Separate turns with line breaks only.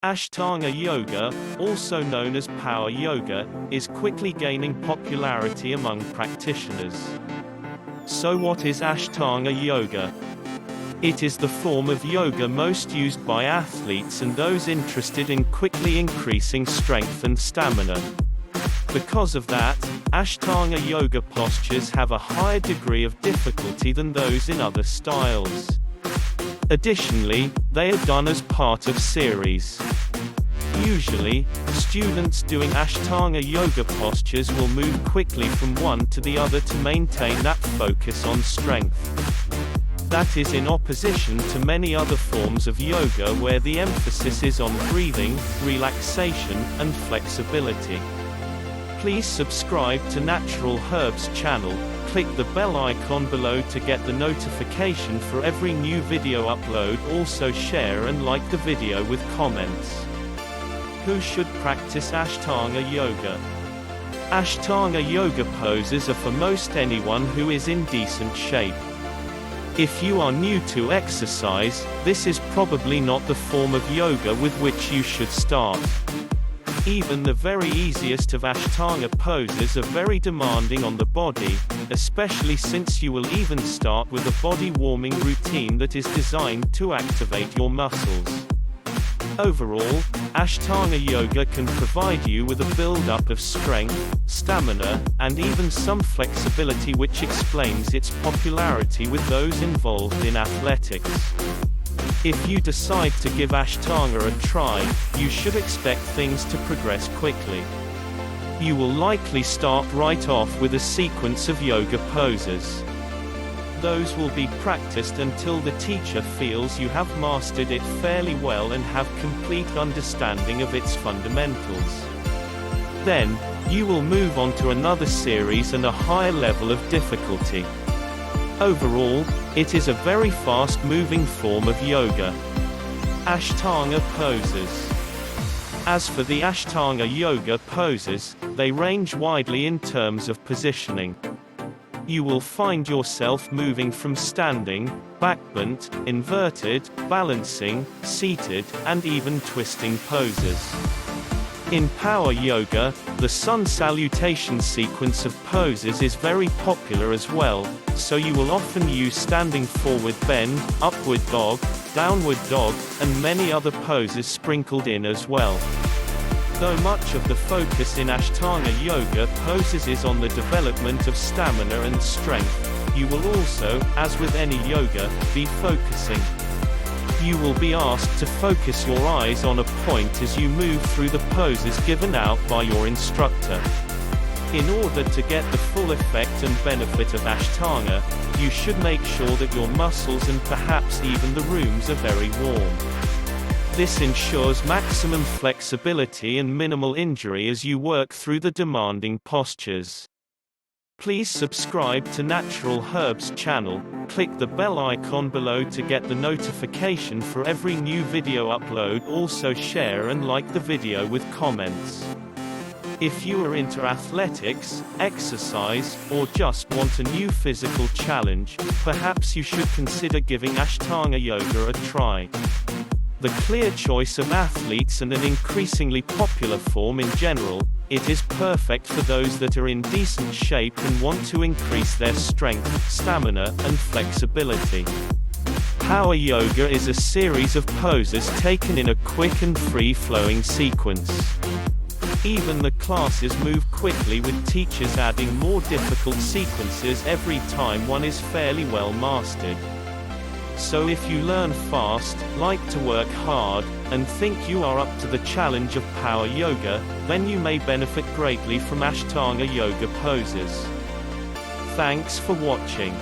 Ashtanga yoga, also known as power yoga, is quickly gaining popularity among practitioners. So what is Ashtanga yoga? It is the form of yoga most used by athletes and those interested in quickly increasing strength and stamina. Because of that, Ashtanga yoga postures have a higher degree of difficulty than those in other styles. Additionally, they are done as part of series. Usually, students doing Ashtanga yoga postures will move quickly from one to the other to maintain that focus on strength. That is in opposition to many other forms of yoga where the emphasis is on breathing, relaxation, and flexibility. Please subscribe to Natural Herbs channel, click the bell icon below to get the notification for every new video upload. Also share and like the video with comments. Who should practice Ashtanga yoga? Ashtanga yoga poses are for most anyone who is in decent shape. If you are new to exercise, this is probably not the form of yoga with which you should start. Even the very easiest of Ashtanga poses are very demanding on the body, especially since you will even start with a body warming routine that is designed to activate your muscles. Overall, Ashtanga yoga can provide you with a build-up of strength, stamina, and even some flexibility, which explains its popularity with those involved in athletics. If you decide to give Ashtanga a try, you should expect things to progress quickly. You will likely start right off with a sequence of yoga poses. Those will be practiced until the teacher feels you have mastered it fairly well and have complete understanding of its fundamentals. Then, you will move on to another series and a higher level of difficulty. Overall, it is a very fast-moving form of yoga. Ashtanga poses. As for the Ashtanga yoga poses, they range widely in terms of positioning. You will find yourself moving from standing, backbent, inverted, balancing, seated, and even twisting poses. In power yoga, the sun salutation sequence of poses is very popular as well, so you will often use standing forward bend, upward dog, downward dog, and many other poses sprinkled in as well. Though much of the focus in Ashtanga yoga poses is on the development of stamina and strength, you will also, as with any yoga, be focusing. You will be asked to focus your eyes on a point as you move through the poses given out by your instructor. In order to get the full effect and benefit of Ashtanga, you should make sure that your muscles and perhaps even the rooms are very warm. This ensures maximum flexibility and minimal injury as you work through the demanding postures. Please subscribe to Natural Herbs channel, click the bell icon below to get the notification for every new video upload. Also share and like the video with comments. If you are into athletics, exercise, or just want a new physical challenge, perhaps you should consider giving Ashtanga yoga a try. The clear choice of athletes and an increasingly popular form in general, it is perfect for those that are in decent shape and want to increase their strength, stamina, and flexibility. Power yoga is a series of poses taken in a quick and free-flowing sequence. Even the classes move quickly, with teachers adding more difficult sequences every time one is fairly well mastered. So if you learn fast, like to work hard, and think you are up to the challenge of power yoga, then you may benefit greatly from Ashtanga yoga poses. Thanks for watching.